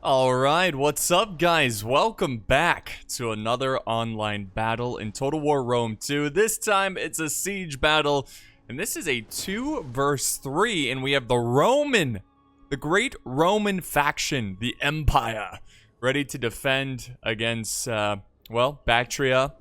Alright, what's up guys? Welcome back to another online battle in Total War Rome 2. This time it's a siege battle, and this is a 2 versus 3, and we have the great Roman faction, the Empire, ready to defend against, Bactria.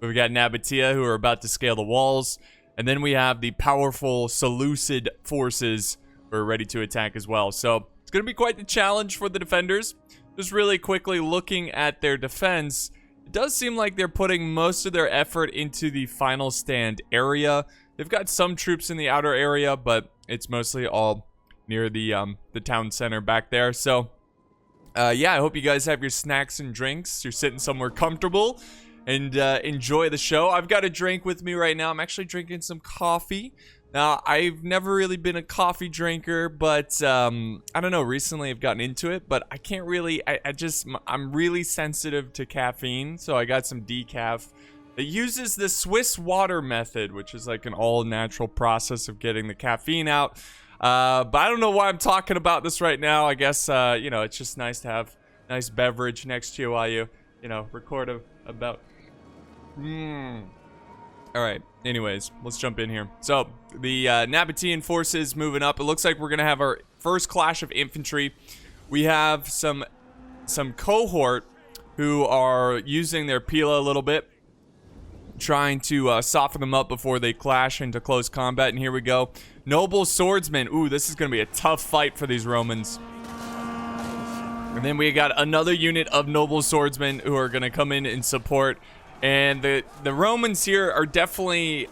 We've got Nabatea, who are about to scale the walls, and then we have the powerful Seleucid forces who are ready to attack as well. So it's going to be quite the challenge for the defenders. Just really quickly looking at their defense, it does seem like they're putting most of their effort into the final stand area. They've got some troops in the outer area, but it's mostly all near the town center back there. So, yeah, I hope you guys have your snacks and drinks. You're sitting somewhere comfortable and enjoy the show. I've got a drink with me right now. I'm actually drinking some coffee. Now, I've never really been a coffee drinker, but I don't know, recently I've gotten into it, but I can't really, I'm really sensitive to caffeine, so I got some decaf. It uses the Swiss water method, which is like an all-natural process of getting the caffeine out. But I don't know why I'm talking about this right now. I guess, you know, it's just nice to have a nice beverage next to you while you record about... Alright, anyways, let's jump in here. So, the Nabatean forces moving up. It looks like we're going to have our first clash of infantry. We have some cohort who are using their pila a little bit, trying to soften them up before they clash into close combat. And here we go. Noble swordsmen. Ooh, this is going to be a tough fight for these Romans. And then we got another unit of noble swordsmen who are going to come in and support. And the Romans here are definitely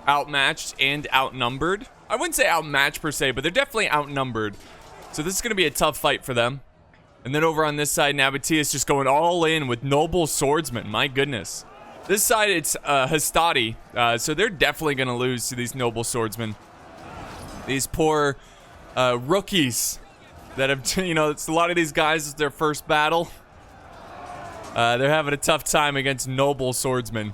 outmatched and outnumbered. I wouldn't say outmatched per se, but they're definitely outnumbered. So this is going to be a tough fight for them. And then over on this side, Nabatea is just going all in with noble swordsmen. My goodness. This side, it's Hastati. So they're definitely going to lose to these noble swordsmen. These poor rookies that have, it's a lot of these guys, it's their first battle. They're having a tough time against noble swordsmen.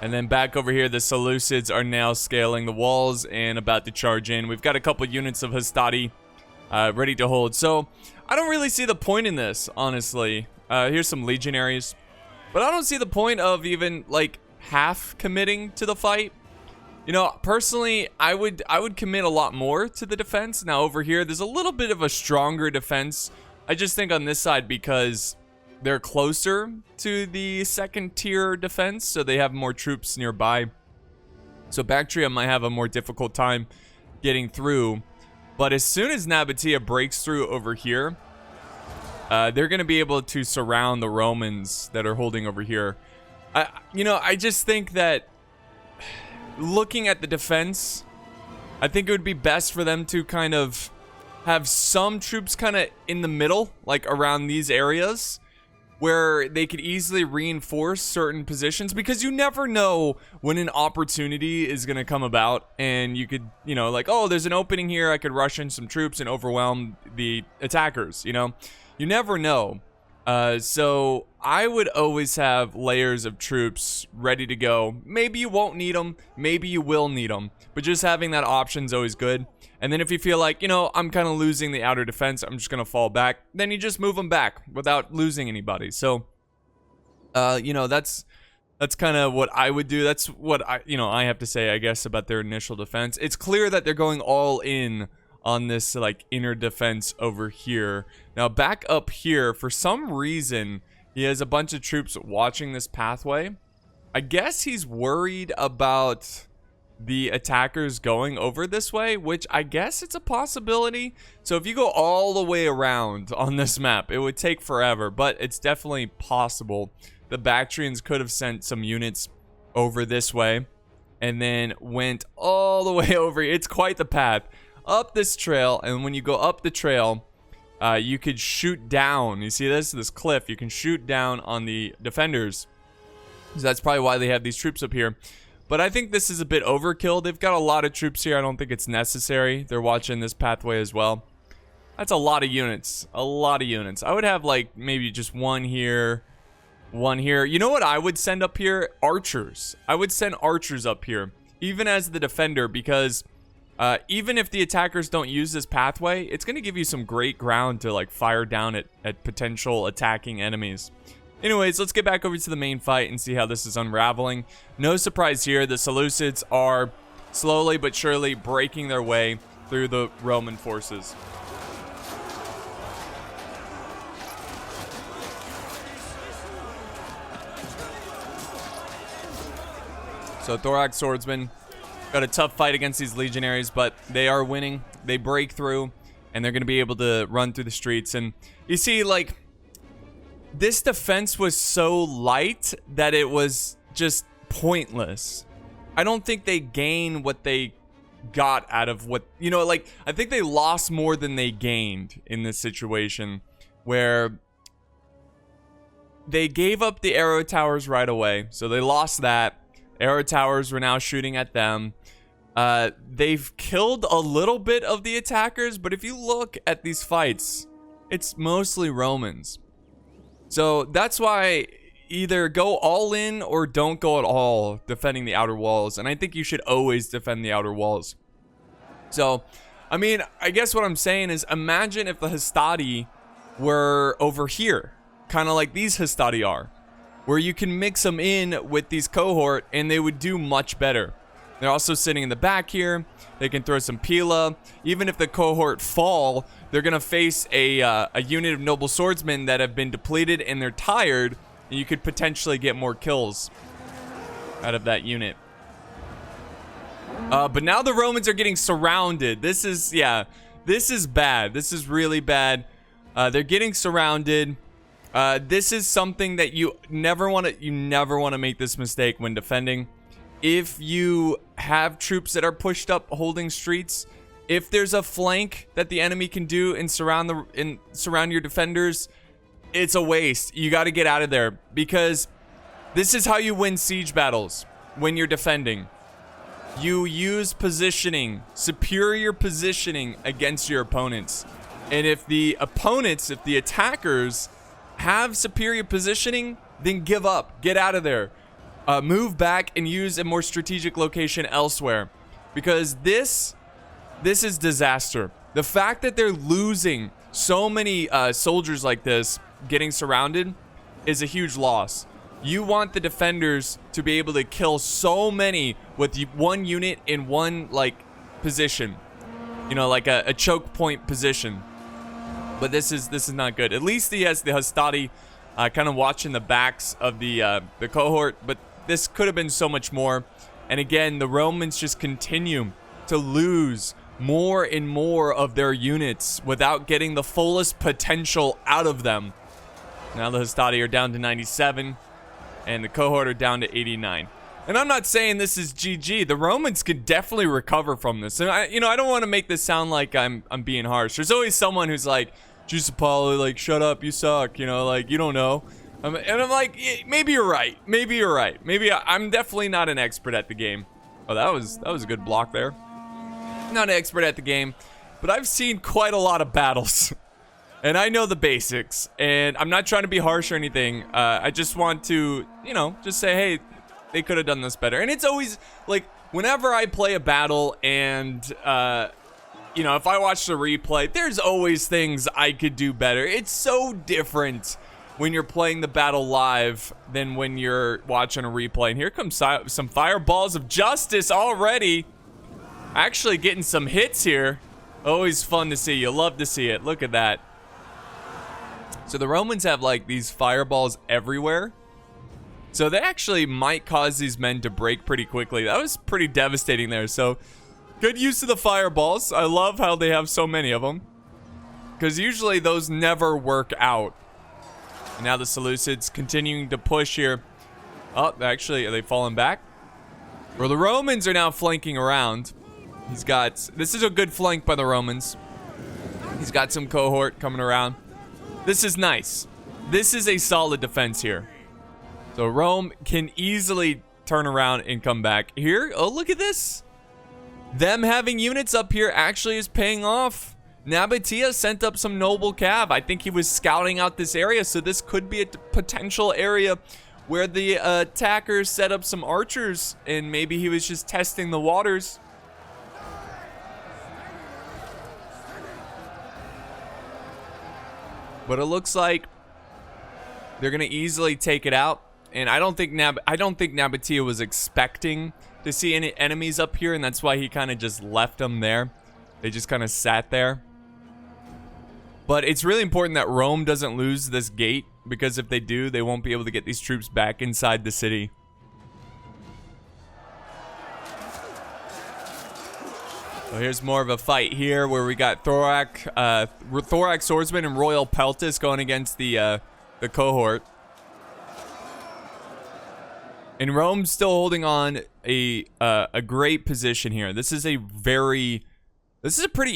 And then back over here, the Seleucids are now scaling the walls and about to charge in. We've got a couple units of Hastati ready to hold. So, I don't really see the point in this, honestly. Here's some legionaries. But I don't see the point of even, like, half committing to the fight. You know, personally, I would commit a lot more to the defense. Now, over here, there's a little bit of a stronger defense. I just think on this side because they're closer to the second tier defense, so they have more troops nearby. So Bactria might have a more difficult time getting through. But as soon as Nabatea breaks through over here, they're going to be able to surround the Romans that are holding over here. I just think that looking at the defense, I think it would be best for them to kind of have some troops kind of in the middle, like around these areas, where they could easily reinforce certain positions, because you never know when an opportunity is going to come about, and you could, like, oh, there's an opening here, I could rush in some troops and overwhelm the attackers, you never know. So I would always have layers of troops ready to go. Maybe you won't need them, maybe you will need them, but just having that option is always good. And then if you feel like, I'm kind of losing the outer defense, I'm just going to fall back, then you just move them back without losing anybody. So, that's kind of what I would do. That's what I have to say, I guess, about their initial defense. It's clear that they're going all in on this, like, inner defense over here. Now, back up here, for some reason, he has a bunch of troops watching this pathway. I guess he's worried about the attackers going over this way, which I guess it's a possibility. So if you go all the way around on this map, it would take forever, but it's definitely possible. The Bactrians could have sent some units over this way and then went all the way over. It's quite the path up this trail, and when you go up the trail, you could shoot down. You see this cliff, you can shoot down on the defenders. So that's probably why they have these troops up here. But I think this is a bit overkill. They've got a lot of troops here. I don't think it's necessary. They're watching this pathway as well. That's a lot of units. A lot of units. I would have, like, maybe just one here, one here. You know what I would send up here? Archers. I would send archers up here, even as the defender, because Even if the attackers don't use this pathway, it's going to give you some great ground to like fire down at potential attacking enemies. Anyways, let's get back over to the main fight and see how this is unraveling. No surprise here, the Seleucids are slowly but surely breaking their way through the Roman forces. So Thorax Swordsman got a tough fight against these legionaries, but they are winning. They break through, and they're going to be able to run through the streets. And you see, like, this defense was so light that it was just pointless. I don't think they gain what they got out of what, you know, like, I think they lost more than they gained in this situation, where they gave up the arrow towers right away. So they lost that. Arrow towers were now shooting at them. They've killed a little bit of the attackers, but if you look at these fights, it's mostly Romans. So that's why either go all in or don't go at all defending the outer walls. And I think you should always defend the outer walls. So, I mean, I guess what I'm saying is, imagine if the Hastati were over here, kind of like these Hastati are, where you can mix them in with these cohort and they would do much better. They're also sitting in the back here. They can throw some Pila. Even if the cohort fall, they're going to face a unit of noble swordsmen that have been depleted and they're tired, and you could potentially get more kills out of that unit. But now the Romans are getting surrounded. This is, yeah, this is bad. This is really bad. They're getting surrounded. This is something that you never want to make this mistake when defending. If you have troops that are pushed up holding streets, if there's a flank that the enemy can do and surround your defenders, it's a waste. You got to get out of there, because this is how you win siege battles when you're defending. You use positioning, superior positioning against your opponents. And if the attackers have superior positioning, then give up. Get out of there. Move back and use a more strategic location elsewhere. Because this is disaster. The fact that they're losing so many soldiers like this, getting surrounded, is a huge loss. You want the defenders to be able to kill so many with one unit in one, like, position. You know, like a choke point position. But this is not good. At least he has the Hastati kind of watching the backs of the cohort. But this could have been so much more. And again, the Romans just continue to lose more and more of their units without getting the fullest potential out of them. Now the Hastati are down to 97. And the cohort are down to 89. And I'm not saying this is GG. The Romans could definitely recover from this. And I don't want to make this sound like I'm being harsh. There's always someone who's like, "Jeez, Apollo, like, shut up, you suck, you know, like, you don't know." And I'm like, maybe you're right. Maybe you're right. Maybe I'm definitely not an expert at the game. Oh, that was a good block there. Not an expert at the game, but I've seen quite a lot of battles. And I know the basics. And I'm not trying to be harsh or anything. I just want to, just say, hey, they could have done this better. And it's always, like, whenever I play a battle and, if I watch the replay, there's always things I could do better. It's so different when you're playing the battle live than when you're watching a replay. And here comes some fireballs of justice already. Actually getting some hits here. Always fun to see. You love to see it. Look at that. So the Romans have, like, these fireballs everywhere. So they actually might cause these men to break pretty quickly. That was pretty devastating there. So good use of the fireballs. I love how they have so many of them, because usually those never work out. And now the Seleucids continuing to push here. Oh, actually, are they falling back? Well, the Romans are now flanking around. This is a good flank by the Romans. He's got some cohort coming around. This is nice. This is a solid defense here. So Rome can easily turn around and come back. Here, oh, look at this. Them having units up here actually is paying off. Nabatea sent up some noble cav. I think he was scouting out this area, so this could be a potential area where the attackers set up some archers, and maybe he was just testing the waters. But it looks like they're gonna easily take it out. And I don't think Nabatea was expecting to see any enemies up here, and that's why he kind of just left them there. They just kind of sat there. But it's really important that Rome doesn't lose this gate, because if they do, they won't be able to get these troops back inside the city. So here's more of a fight here where we got Thorax Swordsman and Royal Peltis going against the cohort. And Rome's still holding on a great position here. This is a pretty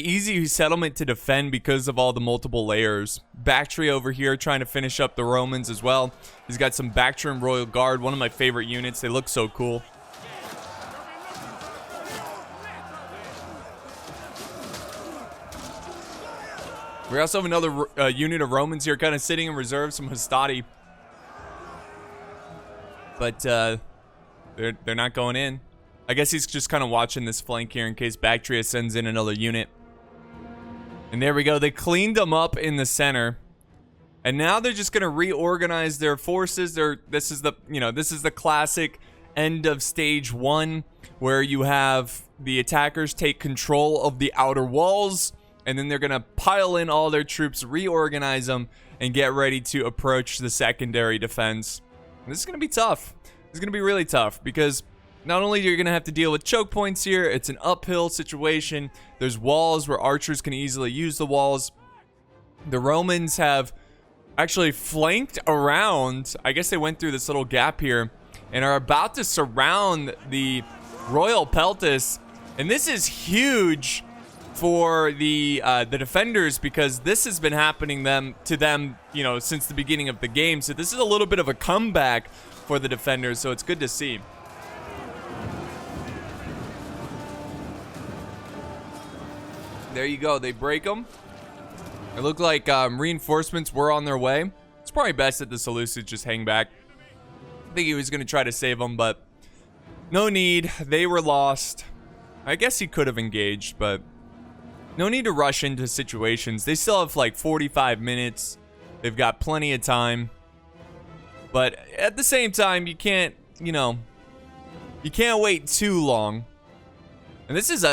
easy settlement to defend because of all the multiple layers. Bactria over here trying to finish up the Romans as well. He's got some Bactrian Royal Guard, one of my favorite units. They look so cool. We also have another unit of Romans here kind of sitting in reserve, some Hastati. But they're not going in. I guess he's just kind of watching this flank here in case Bactria sends in another unit. And there we go. They cleaned them up in the center. And now they're just going to reorganize their forces. This is the classic end of stage 1 where you have the attackers take control of the outer walls, and then they're going to pile in all their troops, reorganize them, and get ready to approach the secondary defense. And this is going to be tough. It's going to be really tough because not only are you going to have to deal with choke points here, it's an uphill situation. There's walls where archers can easily use the walls. The Romans have actually flanked around. I guess they went through this little gap here and are about to surround the Royal Peltis. And this is huge for the defenders because this has been happening to them, since the beginning of the game. So this is a little bit of a comeback for the defenders. So it's good to see. There you go. They break them. It looked like reinforcements were on their way. It's probably best that the Seleucids just hang back. I think he was going to try to save them, but no need. They were lost. I guess he could have engaged, but no need to rush into situations. They still have like 45 minutes. They've got plenty of time. But at the same time, you can't wait too long. And this is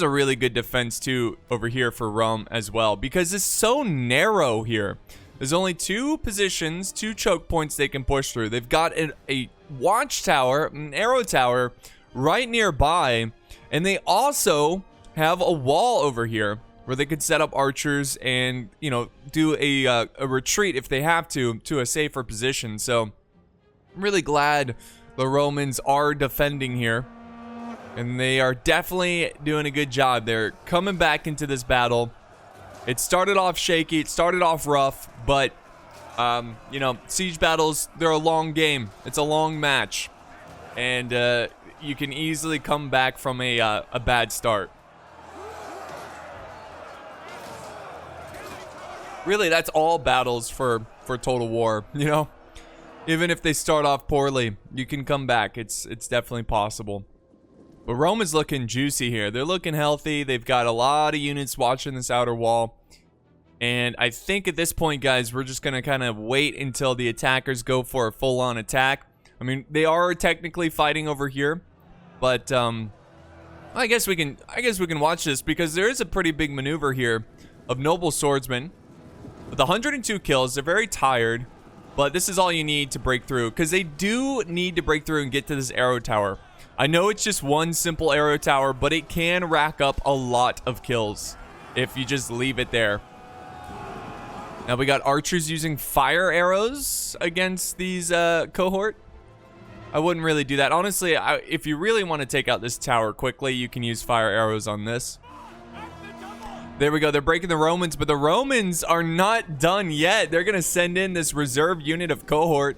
a really good defense too over here for Rome as well, because it's so narrow here. There's only 2 positions, 2 choke points they can push through. They've got a watchtower, an arrow tower right nearby, and they also have a wall over here where they could set up archers and do a retreat if they have to a safer position. So I'm really glad the Romans are defending here. And they are definitely doing a good job. They're coming back into this battle. It started off shaky. It started off rough. But, siege battles, they're a long game. It's a long match. And you can easily come back from a bad start. Really, that's all battles for Total War, Even if they start off poorly, you can come back. It's definitely possible. But Rome is looking juicy here. They're looking healthy. They've got a lot of units watching this outer wall. And I think at this point, guys, we're just going to kind of wait until the attackers go for a full-on attack. I mean, they are technically fighting over here. But I guess we can watch this because there is a pretty big maneuver here of noble swordsmen. With 102 kills, they're very tired. But this is all you need to break through, because they do need to break through and get to this arrow tower. I know it's just one simple arrow tower, but it can rack up a lot of kills if you just leave it there. Now we got archers using fire arrows against these cohort. I wouldn't really do that. Honestly, if you really want to take out this tower quickly, you can use fire arrows on this. There we go. They're breaking the Romans, but the Romans are not done yet. They're going to send in this reserve unit of cohort.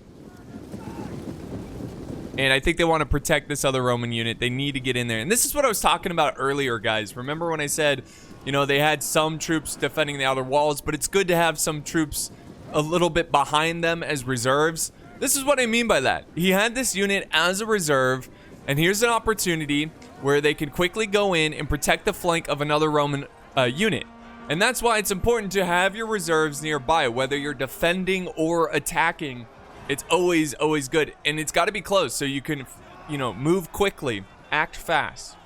And I think they want to protect this other Roman unit. They need to get in there. And this is what I was talking about earlier, guys. Remember when I said, they had some troops defending the outer walls, but it's good to have some troops a little bit behind them as reserves. This is what I mean by that. He had this unit as a reserve, and here's an opportunity where they can quickly go in and protect the flank of another Roman unit. And that's why it's important to have your reserves nearby, whether you're defending or attacking. It's always good. And it's got to be close so you can, you know, move quickly, act fast.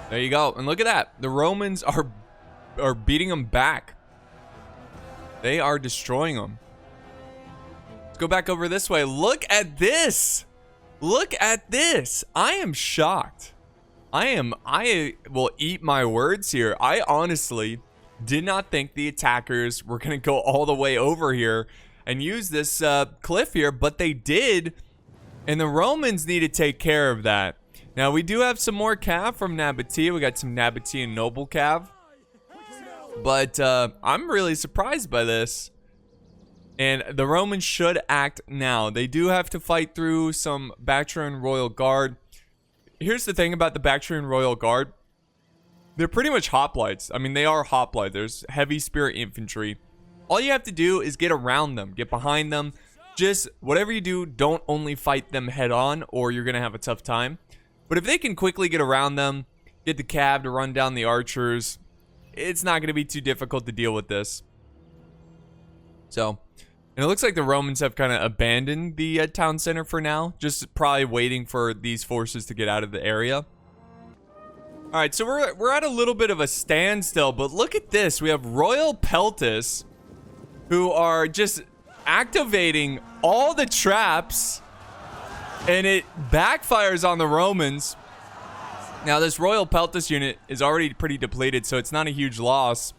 There you go. And look at that. The Romans are beating them back. They are destroying them. Let's go back over this way. Look at this. Look at this. I am shocked. I will eat my words here. I honestly did not think the attackers were going to go all the way over here and use this cliff here, but they did. And the Romans need to take care of that. Now, we do have some more cav from Nabatea. We got some Nabatean noble cav. But I'm really surprised by this. And the Romans should act now. They do have to fight through some Bactrian Royal Guard. Here's the thing about the Bactrian Royal Guard. They're pretty much hoplites. I mean, they are hoplites. There's heavy spear infantry. All you have to do is get around them, get behind them. Just whatever you do, don't only fight them head on or you're going to have a tough time. But if they can quickly get around them, get the cav to run down the archers, it's not going to be too difficult to deal with this. So, and it looks like the Romans have kind of abandoned the town center for now, just probably waiting for these forces to get out of the area. All right, so we're at a little bit of a standstill, but look at this. We have Royal Peltis, who are just activating all the traps, and it backfires on the Romans. Now, this Royal Peltis unit is already pretty depleted, so it's not a huge loss.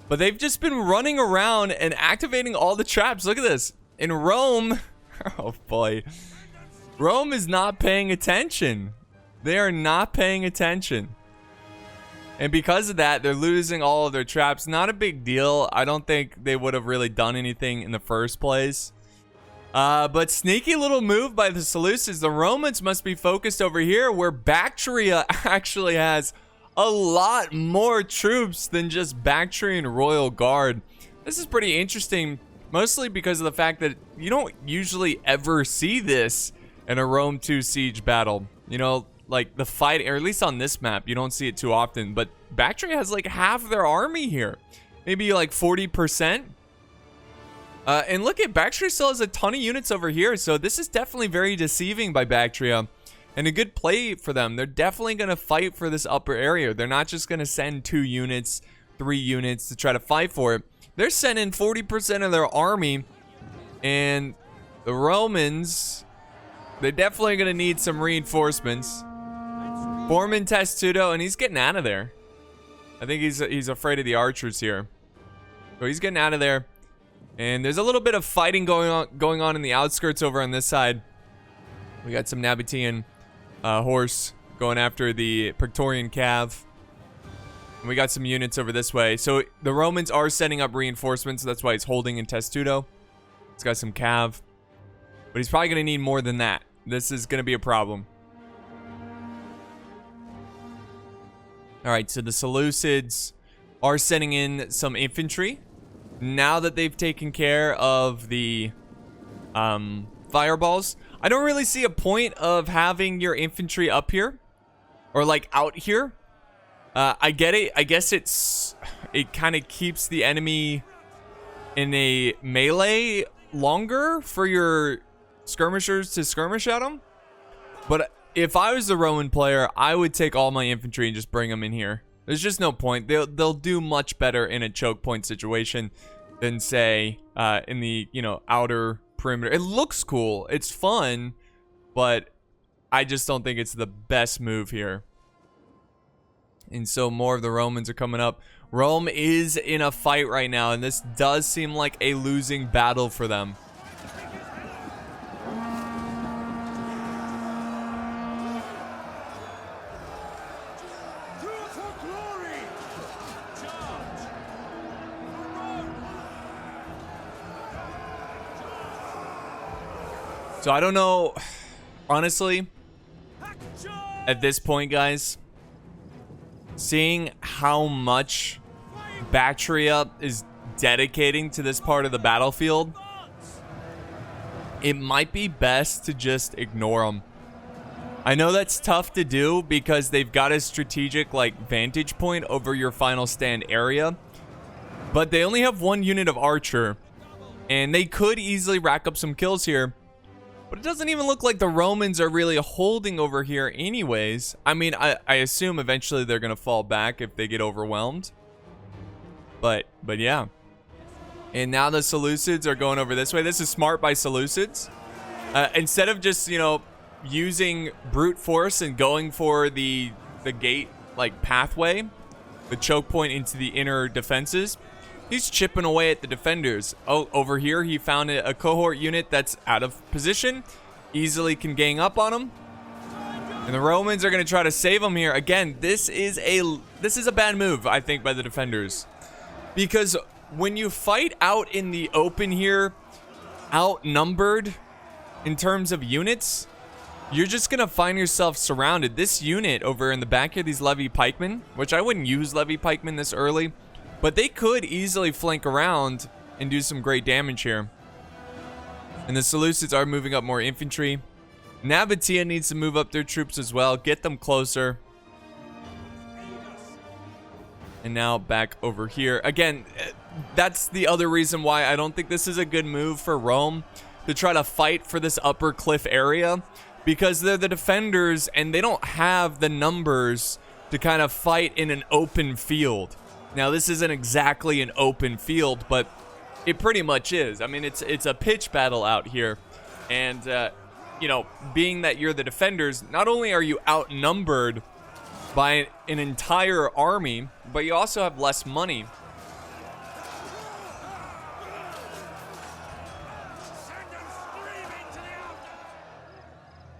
But they've just been running around and activating all the traps. Look at this. In Rome, oh boy. Rome is not paying attention. They are not paying attention. And because of that, they're losing all of their traps. Not a big deal. I don't think they would have really done anything in the first place. But sneaky little move by the Seleucids. The Romans must be focused over here where Bactria actually has a lot more troops than just Bactrian Royal Guard. This is pretty interesting, mostly because of the fact that you don't usually ever see this in a Rome 2 siege battle. You know, like the fight, or at least on this map, you don't see it too often. But Bactria has like half their army here. Maybe like 40%. And look at Bactria still has a ton of units over here. So this is definitely very deceiving by Bactria. And a good play for them. They're definitely going to fight for this upper area. They're not just going to send 2 units, 3 units to try to fight for it. They're sending 40% of their army. And the Romans, they're definitely going to need some reinforcements. Foreman Testudo, and he's getting out of there. I think he's afraid of the archers here. So he's getting out of there. And there's a little bit of fighting going on in the outskirts over on this side. We got some Nabatean horse going after the Praetorian cav. And we got some units over this way. So the Romans are setting up reinforcements. So that's why he's holding in Testudo. He's got some cav. But he's probably going to need more than that. This is going to be a problem. Alright, so the Seleucids are sending in some infantry. Now that they've taken care of the fireballs, I don't really see a point of having your infantry up here or like out here. I get it. I guess it kind of keeps the enemy in a melee longer for your skirmishers to skirmish at them. But if I was the Roman player, I would take all my infantry and just bring them in here. There's just no point. They'll do much better in a choke point situation than say in the, you know, outer perimeter. It looks cool. It's fun, but I just don't think it's the best move here. And so more of the Romans are coming up. Rome is in a fight right now, and this does seem like a losing battle for them. So I don't know, honestly, at this point, guys, seeing how much Bactria is dedicating to this part of the battlefield, it might be best to just ignore them. I know that's tough to do because they've got a strategic like vantage point over your final stand area, but they only have one unit of archer, and they could easily rack up some kills here. But it doesn't even look like the Romans are really holding over here anyways. I mean, I assume eventually they're going to fall back if they get overwhelmed. But yeah. And now the Seleucids are going over this way. This is smart by Seleucids. Instead of just, you know, using brute force and going for the gate, like, pathway, the choke point into the inner defenses, he's chipping away at the defenders. Oh, over here, he found a cohort unit that's out of position. Easily can gang up on him. And the Romans are going to try to save him here. Again, this is a bad move, I think, by the defenders. Because when you fight out in the open here, outnumbered in terms of units, you're just going to find yourself surrounded. This unit over in the back here, these Levy Pikemen, which I wouldn't use Levy Pikemen this early, but they could easily flank around and do some great damage here. And the Seleucids are moving up more infantry. Nabatea needs to move up their troops as well. Get them closer. And now back over here. Again, that's the other reason why I don't think this is a good move for Rome to try to fight for this upper cliff area. Because they're the defenders and they don't have the numbers to kind of fight in an open field. Now, this isn't exactly an open field, but it pretty much is. I mean, it's a pitch battle out here. And, you know, being that you're the defenders, not only are you outnumbered by an entire army, but you also have less money.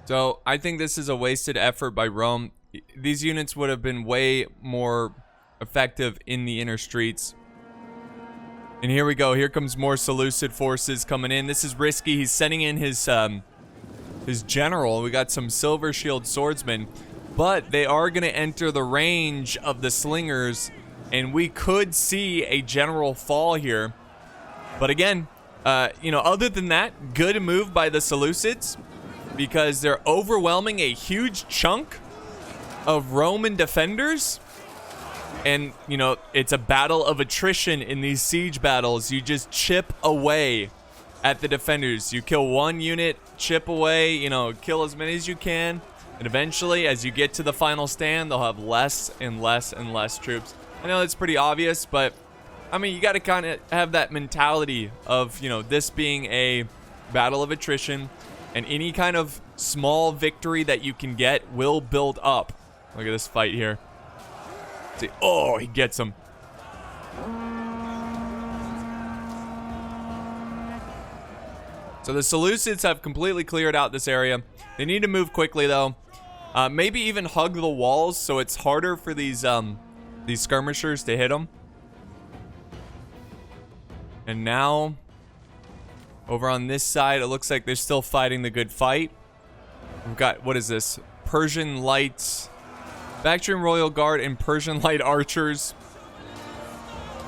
So, I think this is a wasted effort by Rome. These units would have been way more effective in the inner streets. And here we go. Here comes more Seleucid forces coming in. This is risky. He's sending in his general. We got some silver shield swordsmen, but they are going to enter the range of the slingers, and we could see a general fall here. But again, you know, other than that, good move by the Seleucids because they're overwhelming a huge chunk of Roman defenders. And, you know, it's a battle of attrition in these siege battles. You just chip away at the defenders. You kill one unit, chip away, you know, kill as many as you can. And eventually, as you get to the final stand, they'll have less and less and less troops. I know it's pretty obvious, but, I mean, you got to kind of have that mentality of, you know, this being a battle of attrition. And any kind of small victory that you can get will build up. Look at this fight here. See, oh, he gets him. So the Seleucids have completely cleared out this area. They need to move quickly, though. Maybe even hug the walls so it's harder for these skirmishers to hit them. And now, over on this side, it looks like they're still fighting the good fight. We've got, what is this? Persian Lights. Bactrian Royal Guard and Persian Light Archers.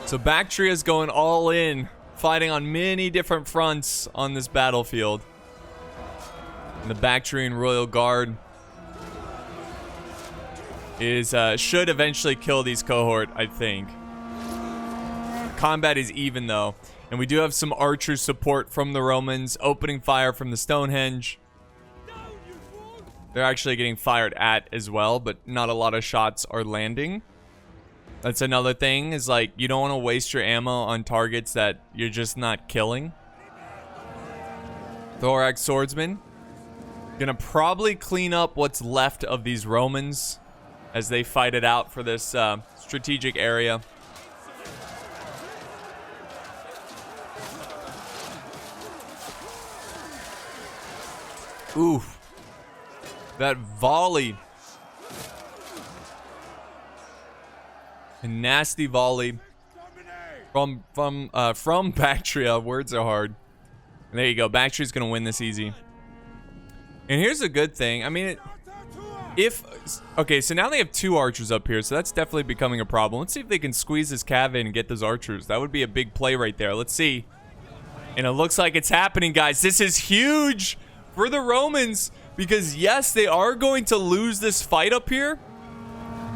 So Bactria is going all in, fighting on many different fronts on this battlefield. And the Bactrian Royal Guard is should eventually kill these cohort, I think. Combat is even though, and we do have some archer support from the Romans, opening fire from the Stonehenge. They're actually getting fired at as well, but not a lot of shots are landing. That's another thing, is like, you don't want to waste your ammo on targets that you're just not killing. Thorax Swordsman. Gonna probably clean up what's left of these Romans as they fight it out for this strategic area. Oof. That volley. A nasty volley from Bactria. Words are hard. And there you go. Bactria's gonna win this easy. And here's a good thing. I mean, okay, so now they have 2 archers up here, so that's definitely becoming a problem. Let's see if they can squeeze this cav in and get those archers. That would be a big play right there. Let's see. And it looks like it's happening, guys. This is huge for the Romans because, yes, they are going to lose this fight up here,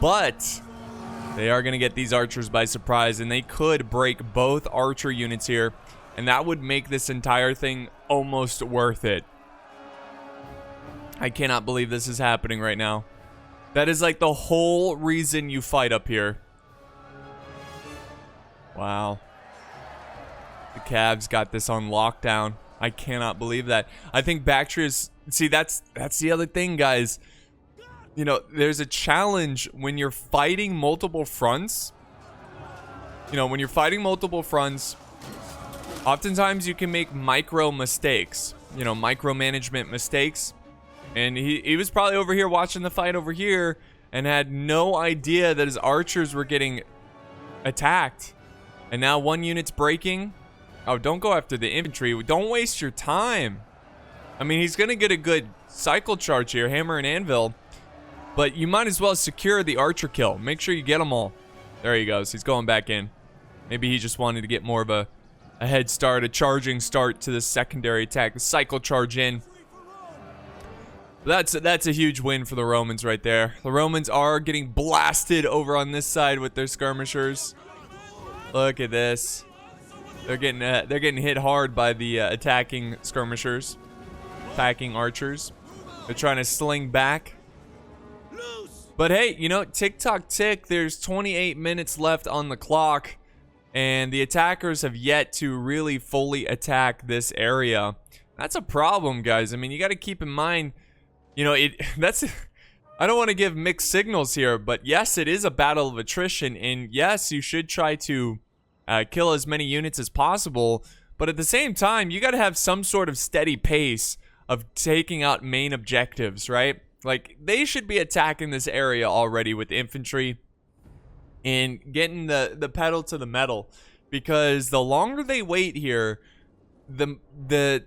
but they are going to get these archers by surprise, and they could break both archer units here, and that would make this entire thing almost worth it. I cannot believe this is happening right now. That is like the whole reason you fight up here. Wow. The Cavs got this on lockdown. I cannot believe that. I think Bactria's... See, that's the other thing, guys. You know, there's a challenge when you're fighting multiple fronts. You know, when you're fighting multiple fronts, oftentimes you can make micro mistakes. You know, micromanagement mistakes. And he was probably over here watching the fight over here and had no idea that his archers were getting attacked. And now one unit's breaking. Oh, don't go after the infantry. Don't waste your time. I mean, he's going to get a good cycle charge here, hammer and anvil. But you might as well secure the archer kill. Make sure you get them all. There he goes. He's going back in. Maybe he just wanted to get more of a head start, a charging start to the secondary attack. The cycle charge in. That's a huge win for the Romans right there. The Romans are getting blasted over on this side with their skirmishers. Look at this. They're getting hit hard by the attacking skirmishers, attacking archers. They're trying to sling back. But hey, you know, tick-tock tick, there's 28 minutes left on the clock, and the attackers have yet to really fully attack this area. That's a problem, guys. I mean, you got to keep in mind, you know, I don't want to give mixed signals here, but yes, it is a battle of attrition, and yes, you should try to kill as many units as possible, but at the same time, you got to have some sort of steady pace of taking out main objectives, right? Like, they should be attacking this area already with infantry and getting the pedal to the metal, because the longer they wait here, the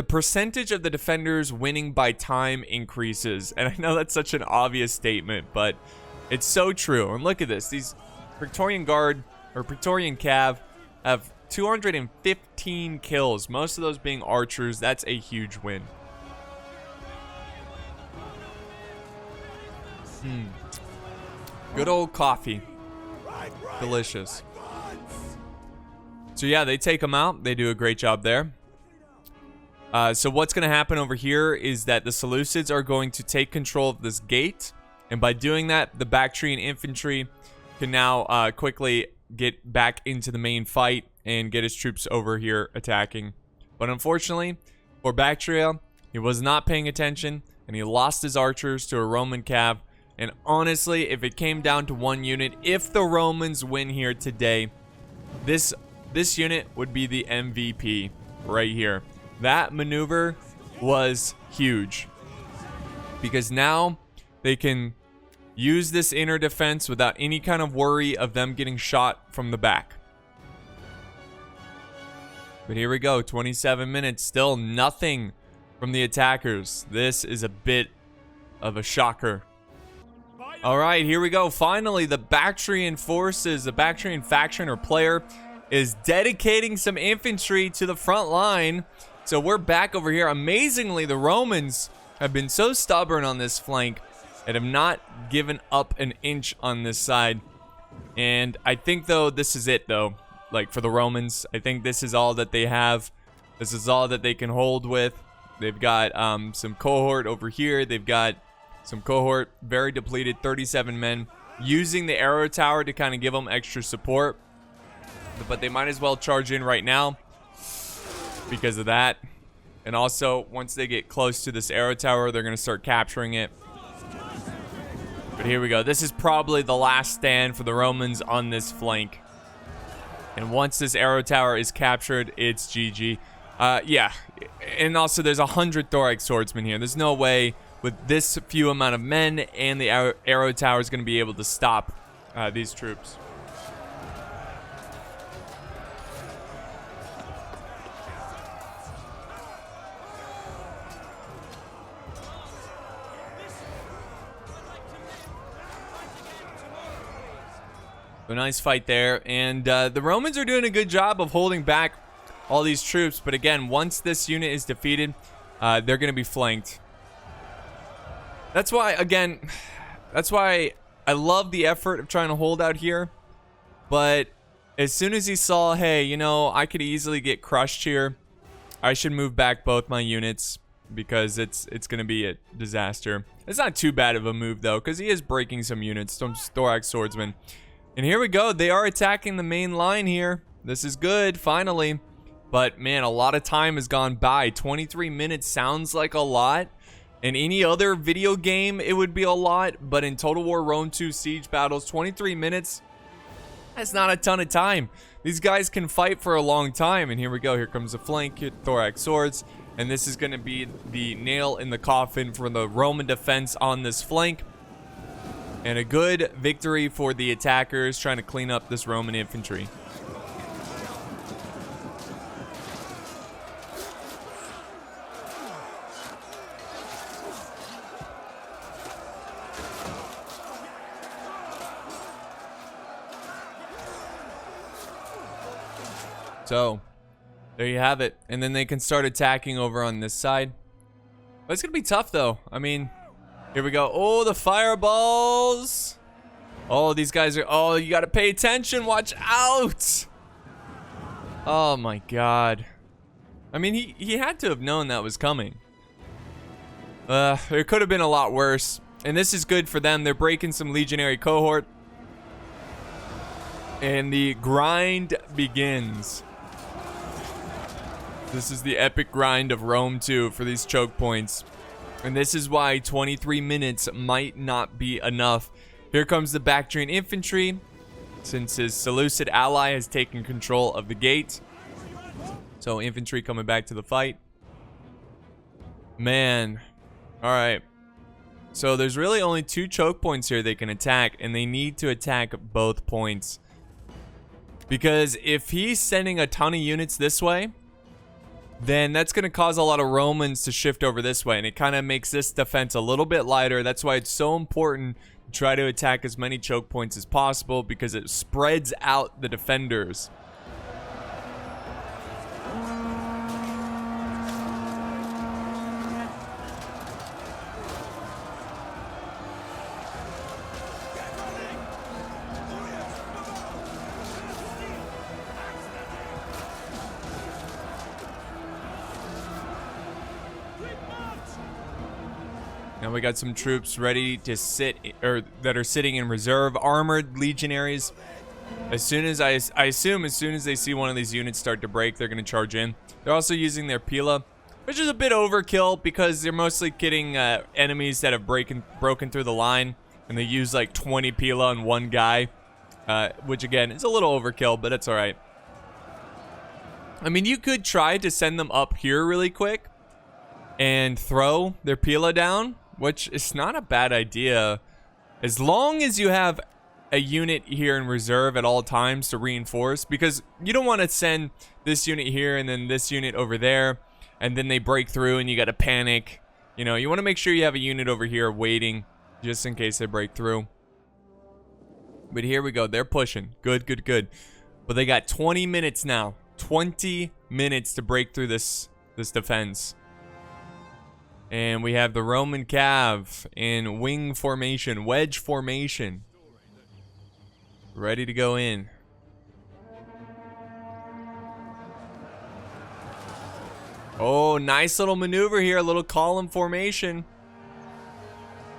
percentage of the defenders winning by time increases. And I know that's such an obvious statement, but it's so true. And look at this. These Praetorian Guard or Praetorian Cav have 215 kills, most of those being archers. That's a huge win. Good old coffee. Delicious. So yeah, they take them out. They do a great job there. So what's going to happen over here is that the Seleucids are going to take control of this gate. And by doing that, the Bactrian infantry can now quickly get back into the main fight and get his troops over here attacking. But unfortunately, for Bactria, he was not paying attention, and he lost his archers to a Roman cav. And honestly, if it came down to one unit, if the Romans win here today, this unit would be the MVP right here. That maneuver was huge, because now they can use this inner defense without any kind of worry of them getting shot from the back. But here we go, 27 minutes, still nothing from the attackers. This is a bit of a shocker. All right, here we go. Finally, the Bactrian forces, the Bactrian faction or player is dedicating some infantry to the front line. So we're back over here. Amazingly, the Romans have been so stubborn on this flank and have not given up an inch on this side. And I think, though, this is it, though. Like, for the Romans, I think this is all that they have. This is all that they can hold with. They've got some cohort over here. They've got some cohort, very depleted, 37 men, using the arrow tower to kind of give them extra support. But they might as well charge in right now because of that. And also, once they get close to this arrow tower, they're going to start capturing it. But here we go. This is probably the last stand for the Romans on this flank. And once this arrow tower is captured, it's GG. Yeah. And also, there's 100 thorax swordsmen here. There's no way with this few amount of men and the arrow tower is going to be able to stop these troops. A nice fight there, and the Romans are doing a good job of holding back all these troops. But again, once this unit is defeated, they're going to be flanked. That's why, again, that's why I love the effort of trying to hold out here. But as soon as he saw, hey, you know, I could easily get crushed here, I should move back both my units because it's going to be a disaster. It's not too bad of a move, though, because he is breaking some units, some thorax swordsmen. And here we go. They are attacking the main line here. This is good, finally. But, man, a lot of time has gone by. 23 minutes sounds like a lot. In any other video game, it would be a lot. But in Total War Rome 2 Siege Battles, 23 minutes, that's not a ton of time. These guys can fight for a long time. And here we go. Here comes the flank, thorax swords. And this is going to be the nail in the coffin for the Roman defense on this flank. And a good victory for the attackers trying to clean up this Roman infantry. So, there you have it. And then they can start attacking over on this side. But it's going to be tough, though. I mean, here we go. Oh, the fireballs. Oh, these guys are... Oh, you got to pay attention. Watch out. Oh, my God. I mean, he had to have known that was coming. It could have been a lot worse. And this is good for them. They're breaking some legionary cohort. And the grind begins. This is the epic grind of Rome 2 for these choke points. And this is why 23 minutes might not be enough. Here comes the Bactrian infantry, since his Seleucid ally has taken control of the gate. So infantry coming back to the fight. Man. Alright. So there's really only 2 choke points here they can attack, and they need to attack both points. Because if he's sending a ton of units this way, then that's going to cause a lot of Romans to shift over this way. And it kind of makes this defense a little bit lighter. That's why it's so important to try to attack as many choke points as possible, because it spreads out the defenders. Now we got some troops ready to sit, or that are sitting in reserve, armored legionaries. As soon as I assume as soon as they see one of these units start to break, they're going to charge in. They're also using their Pila, which is a bit overkill because they're mostly kidding enemies that have broken through the line, and they use like 20 Pila on one guy, which again is a little overkill, but that's all right. I mean, you could try to send them up here really quick and throw their Pila down, which is not a bad idea, as long as you have a unit here in reserve at all times to reinforce, because you don't want to send this unit here and then this unit over there, and then they break through and you got to panic. You know, you want to make sure you have a unit over here waiting just in case they break through. But here we go. They're pushing. Good, good, good. But they got 20 minutes now. 20 minutes to break through this defense. And we have the Roman Cav in wing formation, wedge formation. Ready to go in. Oh, nice little maneuver here, a little column formation.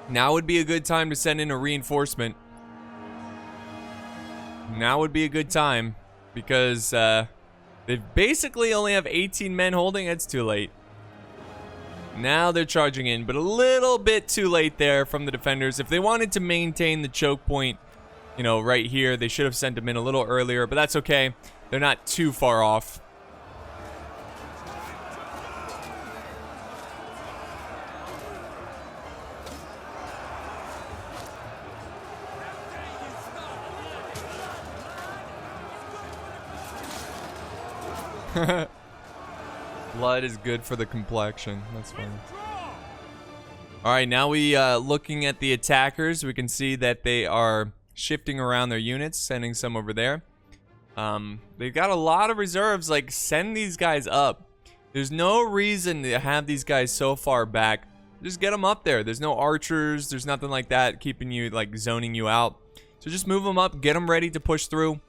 Now would be a good time to send in a reinforcement. Now would be a good time because they basically only have 18 men holding. It's too late. Now they're charging in, but a little bit too late there from the defenders. If they wanted to maintain the choke point, you know, right here, they should have sent them in a little earlier, but that's okay. They're not too far off. Blood is good for the complexion. That's fine. Alright, now we looking at the attackers. We can see that they are shifting around their units, sending some over there. They've got a lot of reserves. Like, send these guys up. There's no reason to have these guys so far back. Just get them up there. There's no archers. There's nothing like that keeping you, like, zoning you out. So just move them up. Get them ready to push through.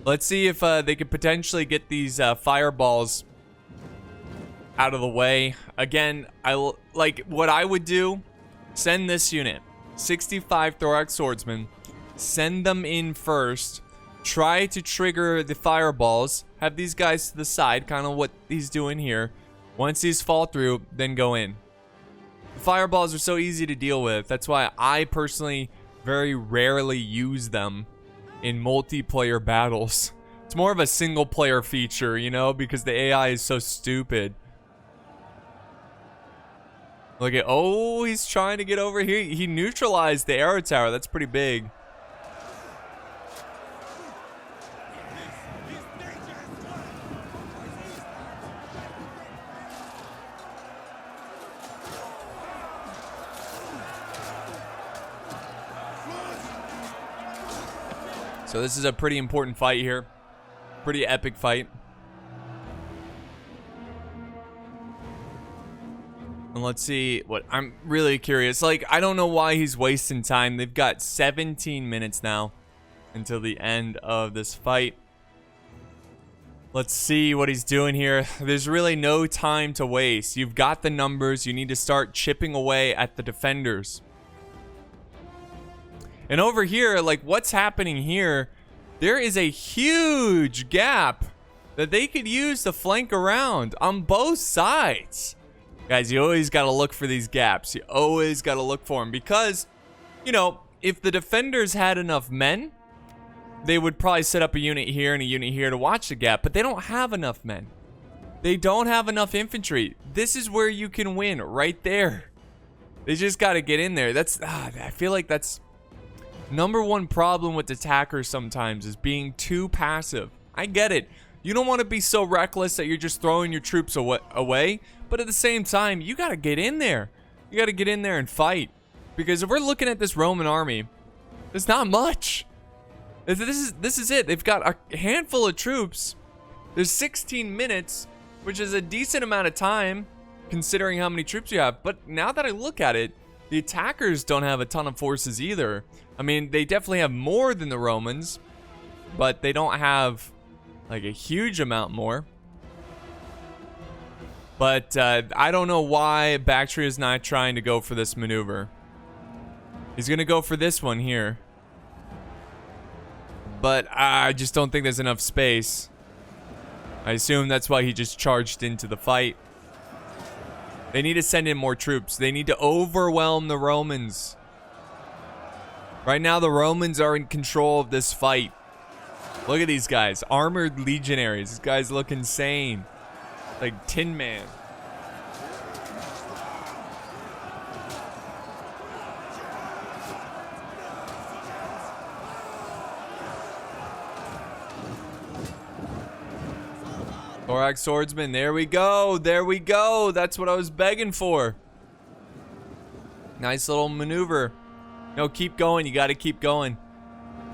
Let's see if they could potentially get these fireballs out of the way. Again, what I would do, send this unit. 65 thorax swordsmen. Send them in first. Try to trigger the fireballs. Have these guys to the side, kind of what he's doing here. Once these fall through, then go in. The fireballs are so easy to deal with. That's why I personally very rarely use them in multiplayer battles. It's more of a single player feature, you know, because the AI is so stupid. Look at, oh, he's trying to get over here. He neutralized the arrow tower. That's pretty big. So this is a pretty important fight here. Pretty epic fight. And let's see what I'm really curious. Like, I don't know why he's wasting time. They've got 17 minutes now until the end of this fight. Let's see what he's doing here. There's really no time to waste. You've got the numbers. You need to start chipping away at the defenders. And over here, like, what's happening here, there is a huge gap that they could use to flank around on both sides. Guys, you always got to look for these gaps. You always got to look for them because, you know, if the defenders had enough men, they would probably set up a unit here and a unit here to watch the gap, but they don't have enough men. They don't have enough infantry. This is where you can win, right there. They just got to get in there. I feel like that's number one problem with attackers sometimes is being too passive. I get it. You don't want to be so reckless that you're just throwing your troops away, but at the same time, you got to get in there. You got to get in there and fight. Because if we're looking at this Roman army, there's not much. This is it. They've got a handful of troops. There's 16 minutes, which is a decent amount of time considering how many troops you have. But now that I look at it, the attackers don't have a ton of forces either. I mean, they definitely have more than the Romans, but they don't have like a huge amount more. But I don't know why Bactria is not trying to go for this maneuver. He's going to go for this one here. But I just don't think there's enough space. I assume that's why he just charged into the fight. They need to send in more troops. They need to overwhelm the Romans. Right now, the Romans are in control of this fight. Look at these guys. Armored legionaries. These guys look insane. Like Tin Man. Thorax swordsman. There we go. There we go. That's what I was begging for. Nice little maneuver. No, keep going. You got to keep going.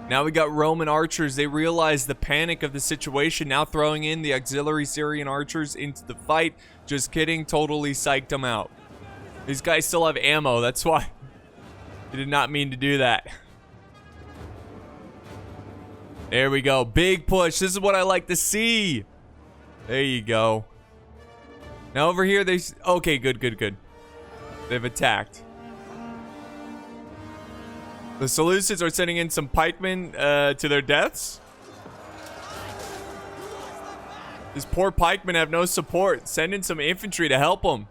Now we got Roman archers. They realize the panic of the situation. Now throwing in the auxiliary Syrian archers into the fight. Just kidding. Totally psyched them out. These guys still have ammo. That's why. They did not mean to do that. There we go. Big push. This is what I like to see. There you go. Now over here, okay, good. They've attacked. The Seleucids are sending in some pikemen to their deaths. These poor pikemen have no support. Send in some infantry to help them.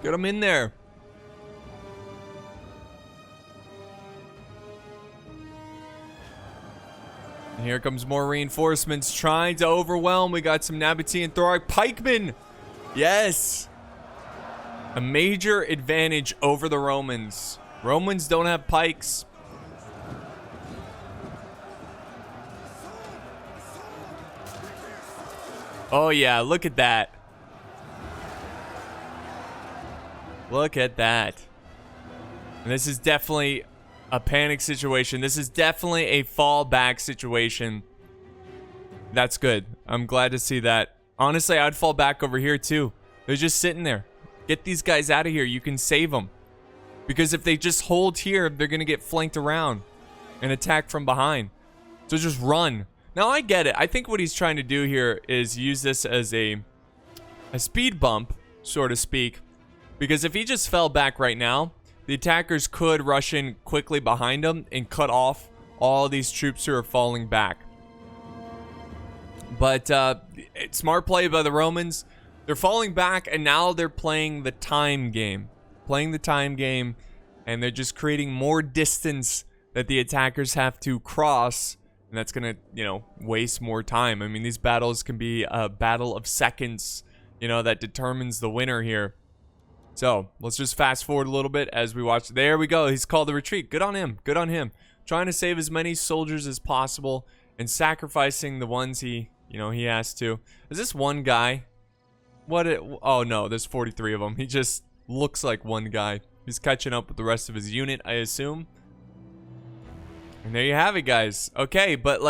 Get them in there. And here comes more reinforcements trying to overwhelm. We got some Nabatean Thorax pikemen. Yes. A major advantage over the Romans. Romans don't have pikes. Oh yeah, look at that. Look at that. And this is definitely a panic situation. This is definitely a fallback situation. That's good. I'm glad to see that. Honestly, I'd fall back over here too. They're just sitting there. Get these guys out of here. You can save them. Because if they just hold here, they're going to get flanked around and attacked from behind. So just run. Now, I get it. I think what he's trying to do here is use this as a speed bump, so to speak. Because if he just fell back right now, the attackers could rush in quickly behind him and cut off all these troops who are falling back. But smart play by the Romans. They're falling back, and now they're playing the time game. And they're just creating more distance that the attackers have to cross. And that's going to, waste more time. I mean, these battles can be a battle of seconds, that determines the winner here. So, let's just fast forward a little bit as we watch. There we go. He's called the retreat. Good on him. Good on him. Trying to save as many soldiers as possible and sacrificing the ones he has to. Is this one guy? Oh no, there's 43 of them. He just looks like one guy. He's catching up with the rest of his unit, I assume. And there you have it, guys. Okay, but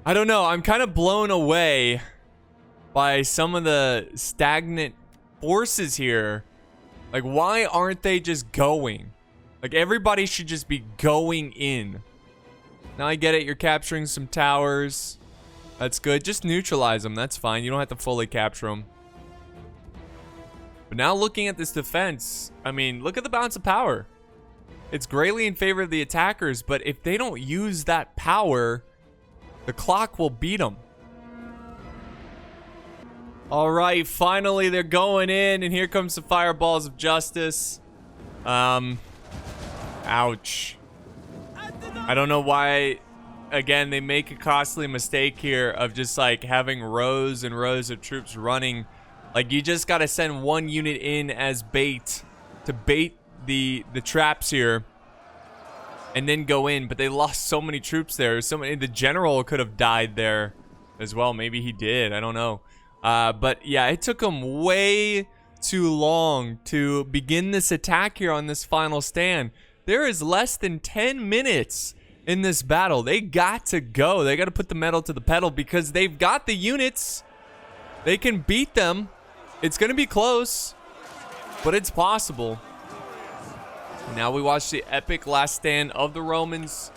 I don't know. I'm kind of blown away by some of the stagnant forces here. Why aren't they just going? Everybody should just be going in. Now I get it. You're capturing some towers. That's good. Just neutralize them. That's fine. You don't have to fully capture them. But now looking at this defense, I mean, look at the balance of power. It's greatly in favor of the attackers, but if they don't use that power, the clock will beat them. All right, finally they're going in, and here comes the fireballs of justice. Ouch. I don't know why. Again, they make a costly mistake here of just having rows and rows of troops running. You just got to send one unit in as bait to bait the traps here and then go in. But they lost so many troops there. The general could have died there as well. Maybe he did. I don't know. But yeah, it took them way too long to begin this attack here on this final stand. There is less than 10 minutes in this battle. They got to go. They got to put the metal to the pedal because they've got the units. They can beat them. It's going to be close, but it's possible. Now we watch the epic last stand of the Romans.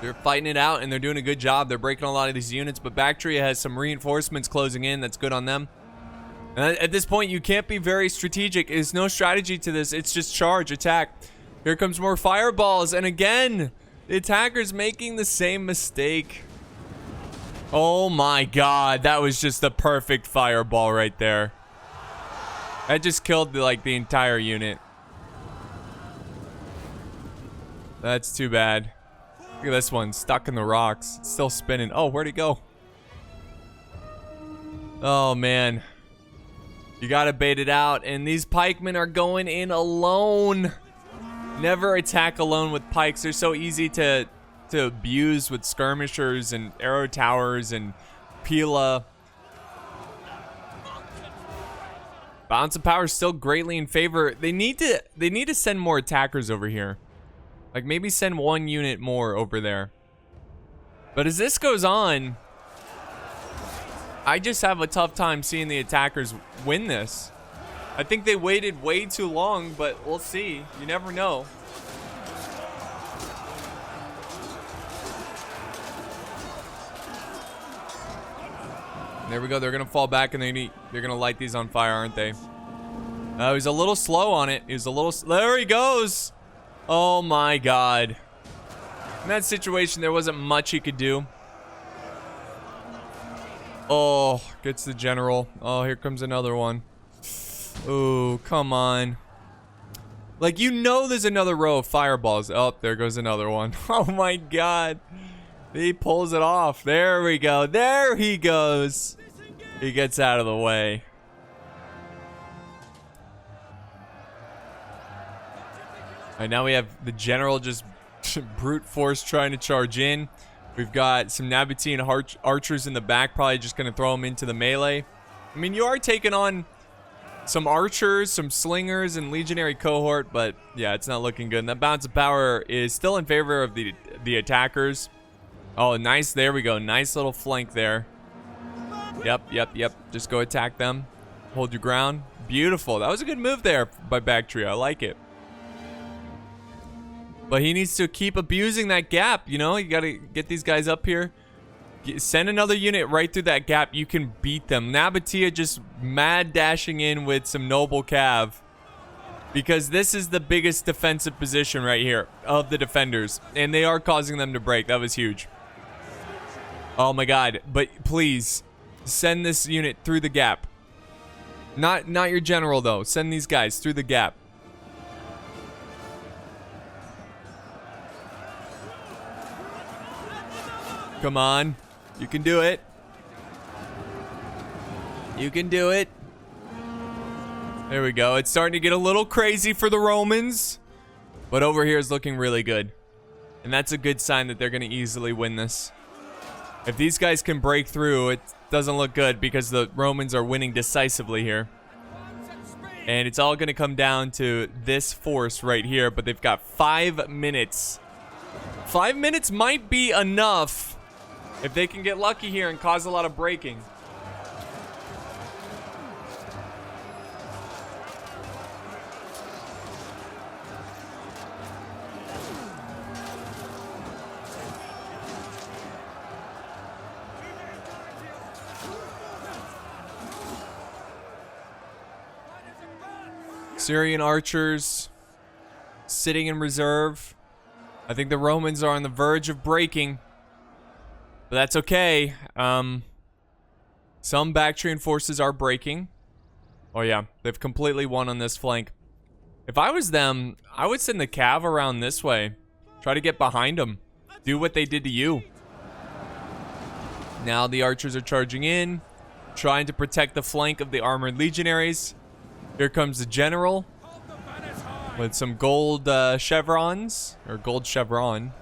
They're fighting it out, and they're doing a good job. They're breaking a lot of these units, but Bactria has some reinforcements closing in. That's good on them. And at this point, you can't be very strategic. There's no strategy to this. It's just charge, attack. Here comes more fireballs, and again, the attacker's making the same mistake. Oh my god, that was just the perfect fireball right there. That just killed the entire unit. That's too bad. Look at this one, stuck in the rocks. It's still spinning. Oh, where'd he go? Oh, man. You gotta bait it out. And these pikemen are going in alone. Never attack alone with pikes. They're so easy to abuse with skirmishers and arrow towers and Pila. Balance of power is still greatly in favor. They need to send more attackers over here. Maybe send one unit more over there. But as this goes on, I just have a tough time seeing the attackers win this. I think they waited way too long, but we'll see. You never know. There we go. They're going to fall back, and they're going to light these on fire, aren't they? He's a little slow on it. There he goes. Oh my god. In that situation, there wasn't much he could do. Oh, gets the general. Oh, here comes another one. Oh, come on. There's another row of fireballs. Oh, there goes another one. Oh my god. He pulls it off. There we go. There he goes. He gets out of the way. All right, now we have the general just brute force trying to charge in. We've got some Nabatean archers in the back, probably just going to throw them into the melee. I mean, you are taking on some archers, some slingers, and legionary cohort, but yeah, it's not looking good. And that bounce of power is still in favor of the attackers. Oh, nice. There we go. Nice little flank there. Yep. Just go attack them. Hold your ground. Beautiful. That was a good move there by Bactria. I like it. But he needs to keep abusing that gap, you know? You got to get these guys up here. Send another unit right through that gap. You can beat them. Nabatea just mad dashing in with some noble cav. Because this is the biggest defensive position right here of the defenders. And they are causing them to break. That was huge. Oh my god. But please, send this unit through the gap. Not your general, though. Send these guys through the gap. Come on. You can do it. You can do it. There we go. It's starting to get a little crazy for the Romans. But over here is looking really good. And that's a good sign that they're going to easily win this. If these guys can break through, it doesn't look good because the Romans are winning decisively here. And it's all going to come down to this force right here. But they've got 5 minutes. 5 minutes might be enough. If they can get lucky here and cause a lot of breaking. Syrian archers sitting in reserve. I think the Romans are on the verge of breaking. But that's okay. Some Bactrian forces are breaking. Oh yeah, they've completely won on this flank. If I was them, I would send the cav around this way. Try to get behind them. Do what they did to you. Now the archers are charging in, trying to protect the flank of the armored legionaries. Here comes the general with some gold chevrons, or gold chevron.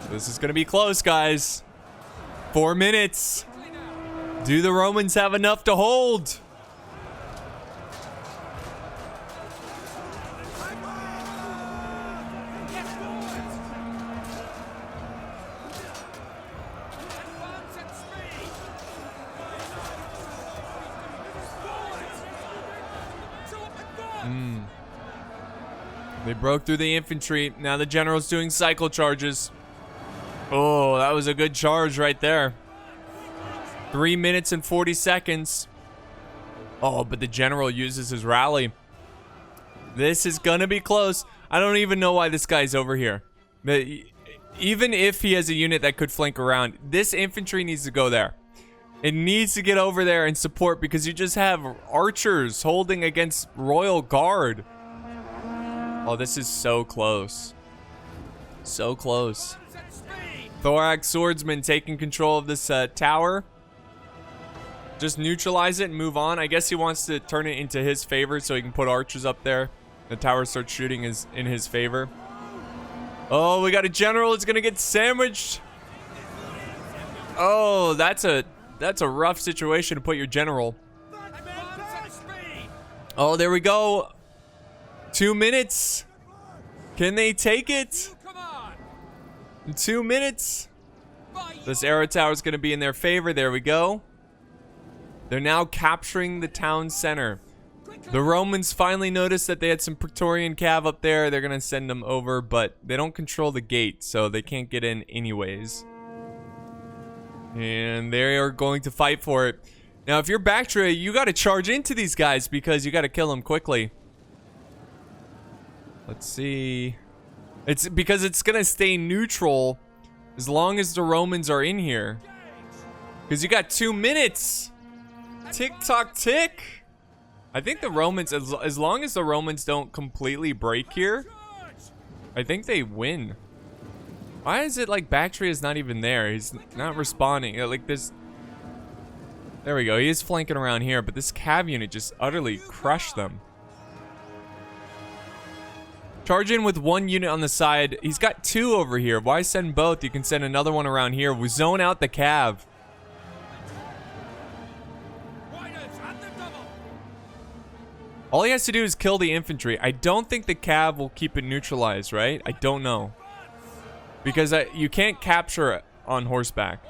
This is going to be close, guys. 4 minutes. Do the Romans have enough to hold? They broke through the infantry. Now the general's doing cycle charges. Oh, that was a good charge right there. 3 minutes and 40 seconds. Oh, but the general uses his rally. This is gonna be close. I don't even know why this guy's over here. But even if he has a unit that could flank around, this infantry needs to go there. It needs to get over there and support because you just have archers holding against Royal Guard. Oh, this is so close. So close. Thorax swordsman taking control of this tower. Just neutralize it and move on. I guess he wants to turn it into his favor so he can put archers up there. The tower starts shooting in his favor. Oh, we got a general that's gonna get sandwiched. Oh, that's a rough situation to put your general. Oh, there we go. 2 minutes. Can they take it? In 2 minutes. This arrow tower is going to be in their favor. There we go. They're now capturing the town center. The Romans finally noticed that they had some Praetorian cav up there. They're going to send them over, but they don't control the gate, so they can't get in anyways. And they are going to fight for it. Now, if you're Bactria, you got to charge into these guys because you got to kill them quickly. Let's see. It's because it's going to stay neutral as long as the Romans are in here. Because you got 2 minutes. Tick tock tick. I think the Romans, as long as the Romans don't completely break here, I think they win. Why is it like Bactria is not even there? He's not responding. Like this. There we go. He is flanking around here, but this cav unit just utterly crushed them. Charge in with one unit on the side. He's got two over here. Why send both? You can send another one around here. We zone out the cav. All he has to do is kill the infantry. I don't think the cav will keep it neutralized, right? I don't know. Because you can't capture it on horseback.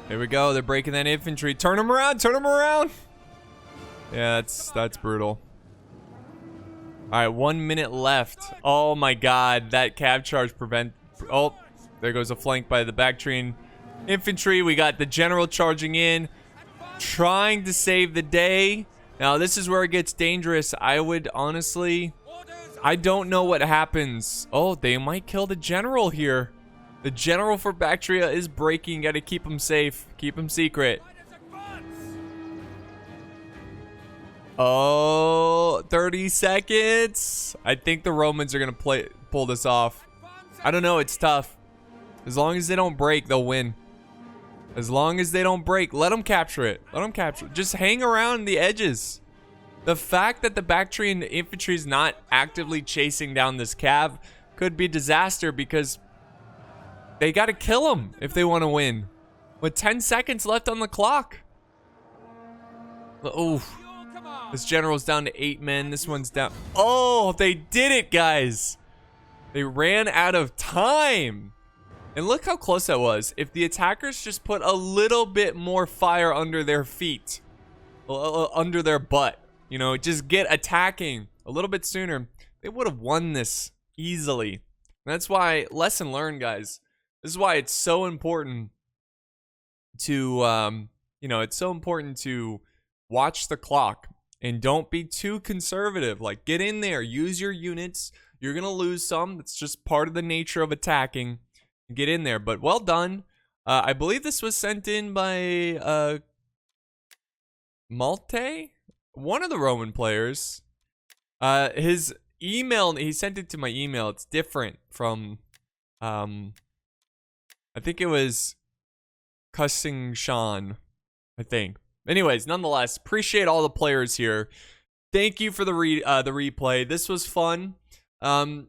Here we go. They're breaking that infantry. Turn them around. Turn them around. Yeah, that's brutal. All right, 1 minute left. Oh my God, that cav charge prevent. Oh, there goes a flank by the Bactrian infantry. We got the general charging in, trying to save the day. Now this is where it gets dangerous. I would honestly, I don't know what happens. Oh, they might kill the general here. The general for Bactria is breaking. Got to keep him safe. Keep him secret. Oh, 30 seconds. I think the Romans are going to pull this off. I don't know. It's tough. As long as they don't break, they'll win. As long as they don't break, let them capture it. Let them capture it. Just hang around the edges. The fact that the Bactrian infantry is not actively chasing down this cav could be disaster because they got to kill him if they want to win. With 10 seconds left on the clock. Oh, this general's down to 8 men. This one's down. Oh, they did it, guys. They ran out of time. And look how close that was. If the attackers just put a little bit more fire under their feet, under their butt, you know, just get attacking a little bit sooner, they would have won this easily. And that's why, lesson learned, guys. This is why it's so important to, you know, it's so important to watch the clock and don't be too conservative. Like, get in there, use your units. You're going to lose some. That's just part of the nature of attacking. Get in there, but well done. I believe this was sent in by Malte, one of the Roman players. His email, he sent it to my email. It's different from, I think it was Cussing Sean, I think. Anyways, nonetheless, appreciate all the players here. Thank you for the replay. This was fun. I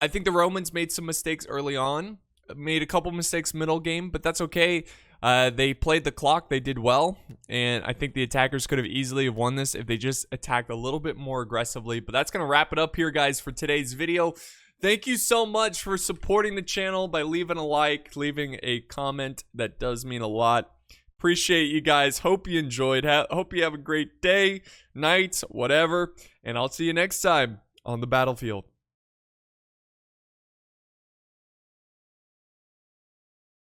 think the Romans made some mistakes early on. Made a couple mistakes middle game, but that's okay. They played the clock. They did well, and I think the attackers could have easily have won this if they just attacked a little bit more aggressively. But that's going to wrap it up here, guys, for today's video. Thank you so much for supporting the channel by leaving a like, leaving a comment. That does mean a lot. Appreciate you guys. Hope you enjoyed. Hope you have a great day, night, whatever, and I'll see you next time on the battlefield.